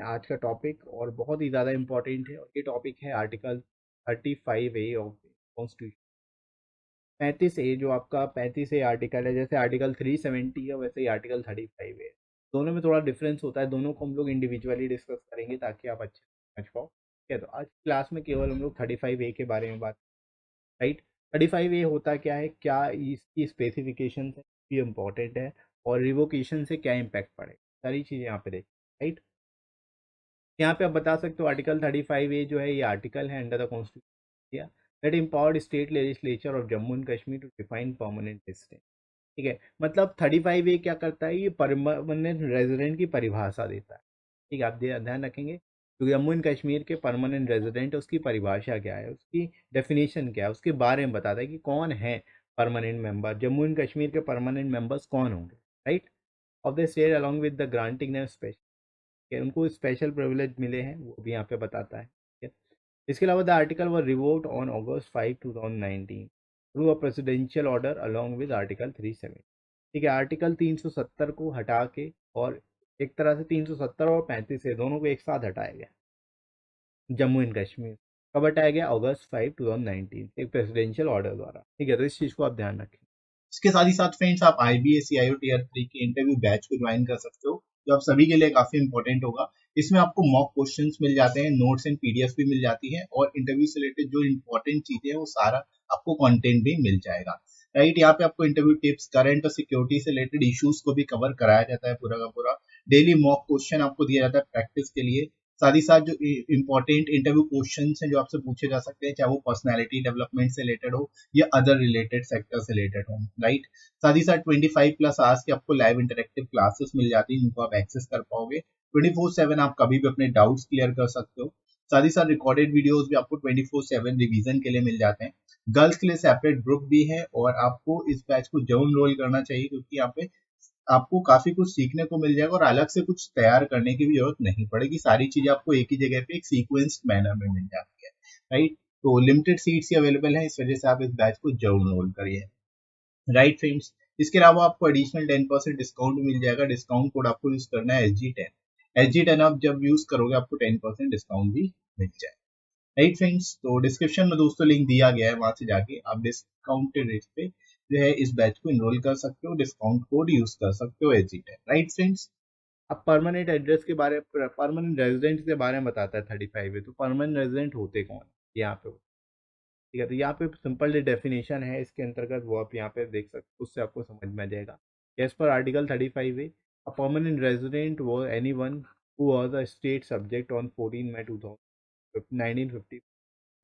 आज का टॉपिक और बहुत ही ज़्यादा इम्पोर्टेंट है और ये टॉपिक है article 35A of constitution. 35A जो आपका 35A आर्टिकल है, जैसे आर्टिकल 370 है वैसे ही आर्टिकल 35A है। दोनों में थोड़ा डिफरेंस होता है, दोनों को हम लोग इंडिविजुअली डिस्कस करेंगे ताकि आप अच्छे से समझ पाओ। ठीक है, तो आज क्लास में केवल हम लोग 35A के बारे में बात, राइट। 35A होता क्या है, क्या इसकी स्पेसिफिकेशन है, ये इंपॉर्टेंट है, और रिवोकेशन से क्या इम्पैक्ट पड़ेगा, सारी चीज़ें यहाँ पे देखें, राइट। यहाँ पे आप बता सकते हो आर्टिकल 35A जो है ये आर्टिकल है under the constitution that empowered state legislature of Jammu and Kashmir to define permanent resident. ठीक है, मतलब 35A क्या करता है, ये परमानेंट रेजिडेंट की परिभाषा देता है। ठीक है, आप ध्यान रखेंगे तो जम्मू एंड कश्मीर के परमानेंट रेजिडेंट उसकी परिभाषा क्या है, उसकी डेफिनेशन क्या है, उसके बारे में बताता है कि कौन है permanent member, Jammu and Kashmir के परमानेंट मेंबर्स कौन होंगे, right, of the state along with the granting special, कि उनको स्पेशल प्रिविलेज मिले हैं, वो भी यहाँ पे बताता है। ठीक है, इसके अलावा the article were revoked on August 5, 2019 through a presidential order along with article 370। ठीक है, आर्टिकल 370 को हटा के, और एक तरह से 370 और 35 से दोनों को एक साथ हटाया गया जम्मू एंड कश्मीर। कब हटाया गया? August 5, 2019 एक प्रेसिडेंशियल ऑर्डर द्वारा। ठीक है, तो इस चीज़ को आप ध्यान रखें। इसके साथ ही साथ फ्रेंड्स आप IBA-CIO टीयर 3 के इंटरव्यू बैच को ज्वाइन कर सकते हो, जो आप सभी के लिए काफी इंपॉर्टेंट होगा। इसमें आपको मॉक क्वेश्चंस मिल जाते हैं, नोट्स एंड PDF भी मिल जाती है, और इंटरव्यू से रिलेटेड जो इंपॉर्टेंट चीजें हैं वो सारा आपको कंटेंट भी मिल जाएगा। राइट, यहाँ पे आपको इंटरव्यू टिप्स, करंट और सिक्योरिटी से रिलेटेड इश्यूज को भी कवर कराया जाता है पूरा का पूरा। डेली मॉक क्वेश्चन आपको दिया जाता है प्रैक्टिस के लिए। साथ ही साथ जो इंपॉर्टेंट इंटरव्यू क्वेश्चन हैं जो आपसे पूछे जा सकते हैं, चाहे वो पर्सनैलिटी डेवलपमेंट से रिलेटेड हो या अदर रिलेटेड सेक्टर से रिलेटेड हो, राइट। साथ ही साथ 25+ आवर्स की आपको लाइव इंटरेक्टिव क्लासेस मिल जाती हैं जिनको आप एक्सेस कर पाओगे। 24/7 आप कभी भी अपने डाउट्स क्लियर कर सकते हो। साथ ही साथ रिकॉर्डेड वीडियोस भी आपको 24/7 रिवीजन के लिए मिल जाते हैं। गर्ल्स के लिए सेपरेट ग्रुप भी है, और आपको इस बैच को जरूर रोल करना चाहिए, क्योंकि यहाँ पे आपको काफी कुछ सीखने को मिल जाएगा और अलग से कुछ तैयार करने की भी जरूरत नहीं पड़ेगी। सारी चीजें आपको एक ही जगह पे एक सीक्वेंस्ड मैनर में मिल जाती है, राइट। तो लिमिटेड सीट्स ही अवेलेबल है, इस वजह से आप इस बैच को जरूर रोल करिए, राइट फ्रेंड्स। इसके अलावा आपको एडिशनल 10% डिस्काउंट मिल जाएगा। डिस्काउंट कोड आपको यूज करना है SG10। SG10 आप जब यूज करोगे आपको 10% डिस्काउंट भी मिल जाए, राइट फ्रेंड्स। तो डिस्क्रिप्शन में दोस्तों लिंक दिया गया है, वहां से जाके आप डिस्काउंटेड रेट पे जो है इस बैच को इनरोल कर सकते हो, डिस्काउंट कोड यूज कर सकते हो SG10, राइट फ्रेंड्स। अब परमानेंट एड्रेस के बारे, परमानेंट रेजिडेंट के बारे में बताता है 35A। तो परमानेंट रेजिडेंट होते कौन है यहाँ पे? ठीक है, तो यहाँ पे सिंपल डेफिनेशन है इसके अंतर्गत, वो आप यहाँ पे देख सकते हो, उससे आपको समझ में आ जाएगा। As per article 35A, a permanent resident वो anyone who was a state subject on 14 May 1950।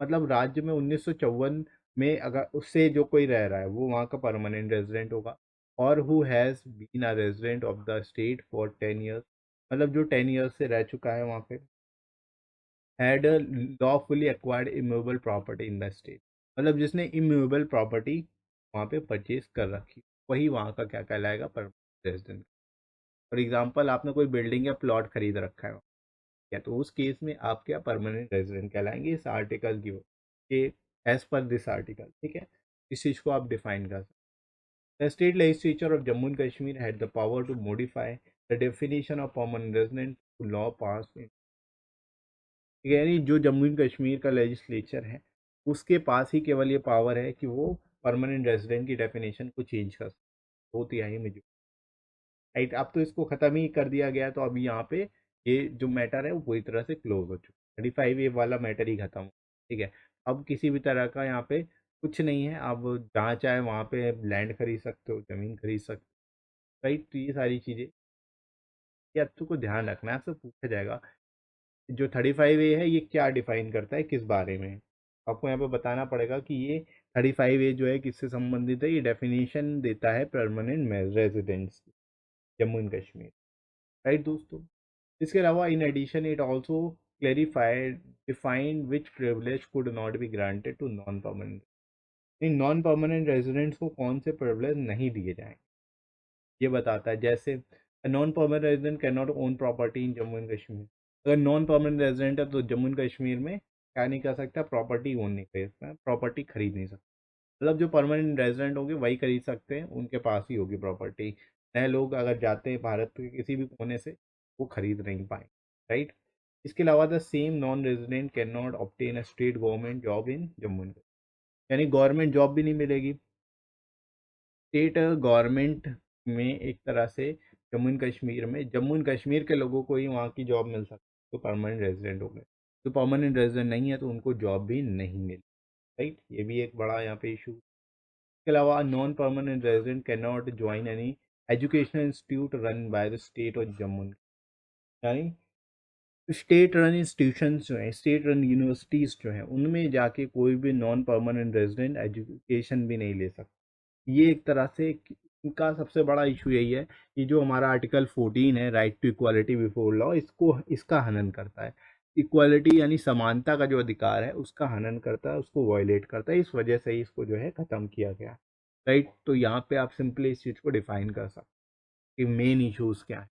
मतलब राज्य में 1954 में अगर उससे जो कोई रह रहा है वो वहाँ का परमानेंट रेजिडेंट होगा। और who has been a resident of the state for 10 years, मतलब जो 10 ईयर्स से रह चुका है वहाँ पे। Had lawfully acquired immovable property in the state, मतलब जिसने इमूवेबल प्रॉपर्टी वहाँ पे परचेज कर रखी, वही वहाँ का क्या कहलाएगा? Permanent resident. फॉर एग्जाम्पल आपने कोई बिल्डिंग या प्लॉट खरीद रखा है क्या, तो उस केस में आप क्या परमानेंट रेजिडेंट कहलाएंगे इस आर्टिकल की के एज पर दिस आर्टिकल। ठीक है, इस चीज़ को आप डिफाइन कर सकते हैं। The state legislature of Jammu and Kashmir had the power to modify the definition of permanent resident law pass. यानी जो जम्मू एंड कश्मीर का लेजिस्लेचर है उसके पास ही केवल ये पावर है कि वो परमानेंट रेजिडेंट की डेफिनेशन को चेंज कर सकते, 2/3 में जो, राइट। अब तो इसको ख़त्म ही कर दिया गया, तो अभी यहाँ पे ये जो मैटर है वो पूरी तरह से क्लोज हो चुका है। 35A वाला मैटर ही खत्म। ठीक है, अब किसी भी तरह का यहाँ पे कुछ नहीं है। अब जहाँ चाहे वहाँ पे लैंड खरीद सकते हो, ज़मीन खरीद सकते हो, राइट। तो ये सारी चीज़ें ये आपको ध्यान रखना है, आपसे पूछा जाएगा जो 35A है ये क्या डिफाइन करता है, किस बारे में। आपको यहाँ पे बताना पड़ेगा कि ये 35A जो है किससे संबंधित है। ये डेफिनेशन देता है permanent residents Jammu and Kashmir, right दोस्तों। इसके अलावा in addition it also clarified defined which privilege could not be granted to non permanent. इन नॉन परमानेंट रेजिडेंट्स को कौन से प्रिविलेज नहीं दिए जाएंगे ये बताता है। जैसे non permanent resident can not own property in Jammu and Kashmir. अगर नॉन परमानेंट रेजिडेंट है तो जम्मू एंड कश्मीर में क्या नहीं कर सकता? प्रॉपर्टी ओन नहीं कर सकता, प्रॉपर्टी खरीद नहीं सकता। मतलब जो परमानेंट रेजिडेंट होंगे वही खरीद सकते हैं, उनके पास ही होगी प्रॉपर्टी। नए लोग अगर जाते हैं भारत के किसी भी कोने से वो खरीद नहीं पाएंगे, राइट। इसके अलावा the same non resident can not obtain a state government job in Jammu and Kashmir, यानी गवर्नमेंट जॉब भी नहीं मिलेगी स्टेट गवर्नमेंट में। एक तरह से जम्मू एंड कश्मीर के लोगों को ही वहाँ की जॉब मिल सकती है, तो परमानेंट रेजिडेंट हो गए। तो परमानेंट रेजिडेंट नहीं है तो उनको जॉब भी नहीं मिली, राइट। ये भी एक बड़ा यहाँ पे इशू। इसके अलावा non permanent resident can not join any educational institute run by the state और जम्मू, यानी स्टेट रन इंस्टीट्यूशंस जो हैं, स्टेट रन यूनिवर्सिटीज़ जो हैं, उनमें जाके कोई भी नॉन परमानेंट रेजिडेंट एजुकेशन भी नहीं ले सकता। ये एक तरह से इनका सबसे बड़ा इशू यही है कि जो हमारा आर्टिकल 14 है, right to equality before law, इसका हनन करता है। इक्वालिटी यानी समानता का जो अधिकार है उसका हनन करता है, उसको वायलेट करता है। इस वजह से ही इसको जो है ख़त्म किया गया, राइट। तो यहाँ पे आप सिंपली इस चीज़ को डिफाइन कर सकते हैं कि मेन इशूज़ क्या है।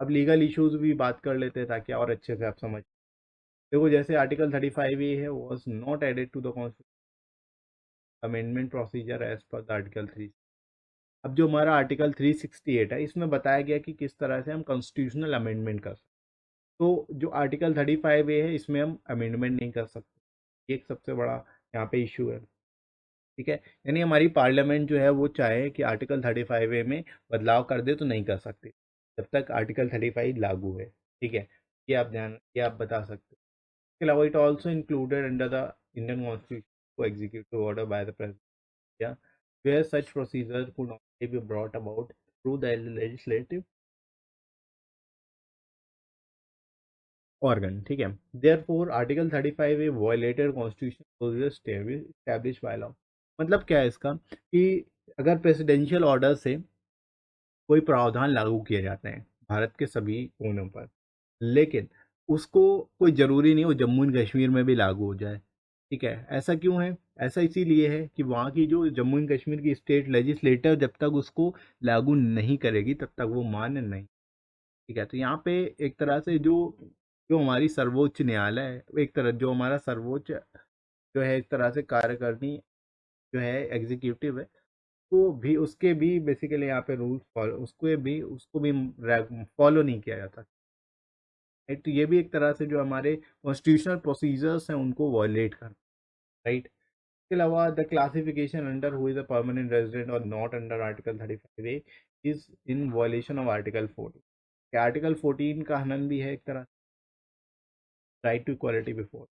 अब लीगल इश्यूज भी बात कर लेते हैं ताकि और अच्छे से आप समझ। देखो जैसे आर्टिकल 35 ए है, was not added to the constitution amendment procedure as per the article 3। अब जो हमारा आर्टिकल 368 है, इसमें बताया गया कि किस तरह से हम कॉन्स्टिट्यूशनल अमेंडमेंट कर सकते। तो जो आर्टिकल 35 ए है, इसमें हम अमेंडमेंट नहीं कर सकते। ये एक सबसे बड़ा यहाँ पे इशू है, ठीक है। यानी हमारी पार्लियामेंट जो है वो चाहे कि आर्टिकल 35 ए में बदलाव कर दे तो नहीं कर सकते जब तक आर्टिकल 35 लागू है, ठीक है। ये आप बता सकते हो। इसके अलावा it also included under the Indian constitution को executive order by the president, या where such procedures could only be brought about through the legislative organ, ठीक है। therefore article 35 A violated constitutional procedures established by law। मतलब क्या है इसका कि अगर प्रेसिडेंशियल ऑर्डर से कोई प्रावधान लागू किए जाते हैं भारत के सभी कोनों पर, लेकिन उसको कोई ज़रूरी नहीं वो जम्मू एंड कश्मीर में भी लागू हो जाए, ठीक है। ऐसा क्यों है? ऐसा इसीलिए है कि वहाँ की जो जम्मू एंड कश्मीर की स्टेट लेजिस्लेटर जब तक उसको लागू नहीं करेगी तब तक वो मान्य नहीं, ठीक है। तो यहाँ पे एक तरह से जो जो हमारी सर्वोच्च न्यायालय है, एक तरह जो हमारा सर्वोच्च जो है एक तरह से कार्यकारिणी जो है एग्जीक्यूटिव है, वो भी उसके भी बेसिकली यहाँ पे रूल्स फॉलो उसको भी फॉलो नहीं किया जाता, राइट। तो ये भी एक तरह से जो हमारे कॉन्स्टिट्यूशनल प्रोसीजर्स हैं उनको वॉयलेट कर, राइट। इसके अलावा the classification under who is a permanent resident और not under article 35 A is in violation of article 14। Article 14 का हनन भी है एक तरह, right to equality before.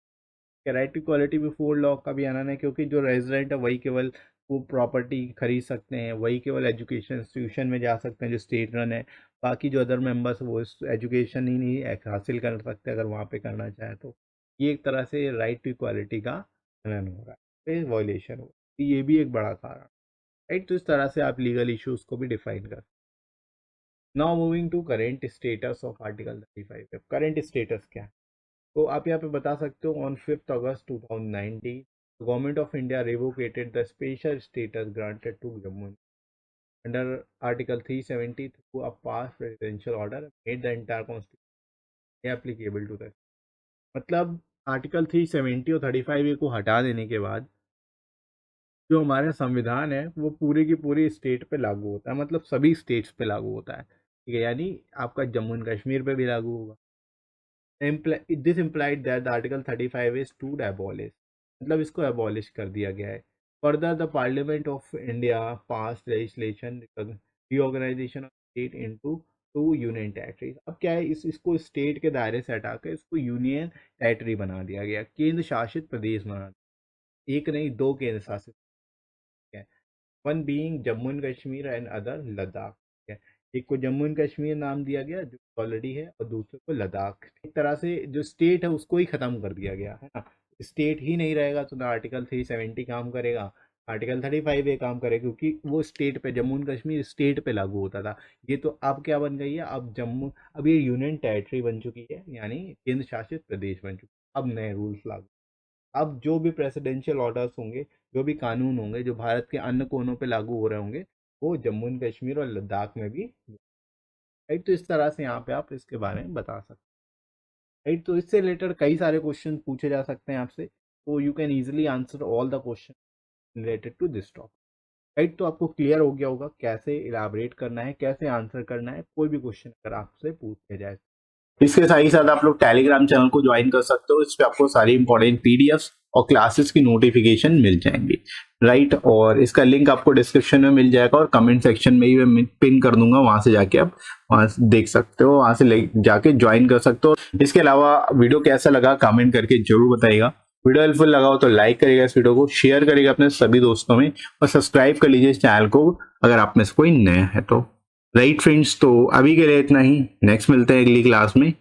Right to equality before law का भी हनन है, क्योंकि जो रेजिडेंट है वही केवल वो प्रॉपर्टी खरीद सकते हैं, वही केवल एजुकेशन इंस्टीट्यूशन में जा सकते हैं जो स्टेट रन है। बाकी जो अदर मेंबर्स वो एजुकेशन ही नहीं हासिल कर सकते अगर वहाँ पे करना चाहे तो। ये एक तरह से राइट टू इक्वालिटी का हनन हो रहा है, वायलेशन हो, तो ये भी एक बड़ा कारण, राइट। तो इस तरह से आप लीगल इश्यूज को भी डिफाइन कर। Now moving to current status of article 35। Current status क्या है तो आप यहाँ पे बता सकते हो। On 5 August 2019 government of India revoked the special status granted to Jammu under article 370 through a pass presidential order made the entire constitution applicable to the, मतलब आर्टिकल 370 और 35 ए को हटा देने के बाद जो हमारा संविधान है वो पूरे की पूरी स्टेट पे लागू होता है, मतलब सभी स्टेट्स पे लागू होता है, ठीक है। यानी आपका जम्मू एंड कश्मीर पे भी लागू होगा। This implied that the article 35 is to abolish, मतलब इसको abolish कर दिया गया है। Further the parliament of India pass legislation reorganisation of state into two union territories. अब क्या है इसको स्टेट के दायरे से हटाकर इसको यूनियन टेरिटरी बना दिया गया, केंद्र शासित प्रदेश बना दिया। एक नहीं दो केंद्र शासित है, one being Jammu and Kashmir and other Ladakh, है। एक को जम्मू एंड कश्मीर नाम दिया गया जो ऑलरेडी है और दूसरे को लद्दाख। एक तरह से जो स्टेट है उसको ही खत्म कर दिया गया है ना। स्टेट ही नहीं रहेगा तो ना आर्टिकल 370 काम करेगा, आर्टिकल 35 ए काम करेगा, क्योंकि वो स्टेट पे जम्मू एंड कश्मीर स्टेट पे लागू होता था। ये तो अब क्या बन गई है, अब ये यूनियन टेरिटरी बन चुकी है, यानी केंद्र शासित प्रदेश बन चुकी है। अब नए रूल्स लागू, अब जो भी प्रेसिडेंशियल ऑर्डर्स होंगे, जो भी कानून होंगे जो भारत के अन्य कोनों पे लागू हो रहे होंगे, वो जम्मू एंड कश्मीर और लद्दाख में भी, राइट। तो इस तरह से यहाँ पे आप इसके बारे में बता सकते हैं, राइट। तो इससे रिलेटेड कई सारे क्वेश्चन पूछे जा सकते हैं आपसे, तो you can easily answer all the question related to this topic, right. तो आपको क्लियर हो गया होगा कैसे इलाबरेट करना है, कैसे आंसर करना है कोई भी क्वेश्चन अगर आपसे पूछ लिया जाए। इसके साथ ही साथ आप लोग टेलीग्राम चैनल को ज्वाइन कर सकते हो, इस पे आपको सारी इंपॉर्टेंट पीडीएफ और क्लासेस की नोटिफिकेशन मिल जाएंगी, राइट। और इसका लिंक आपको डिस्क्रिप्शन में मिल जाएगा और कमेंट सेक्शन में ही मैं पिन कर दूंगा, वहां से जाके आप वहां से देख सकते हो, वहां से जाके ज्वाइन कर सकते हो। इसके अलावा वीडियो कैसा लगा कमेंट करके जरूर बताइएगा। वीडियो हेल्पफुल लगा हो तो लाइक करिएगा, इस वीडियो को शेयर करिएगा अपने सभी दोस्तों में, और सब्सक्राइब कर लीजिए इस चैनल को अगर आप में से कोई नया है तो, राइट फ्रेंड्स। तो अभी के लिए इतना ही, नेक्स्ट मिलते हैं अगली क्लास में।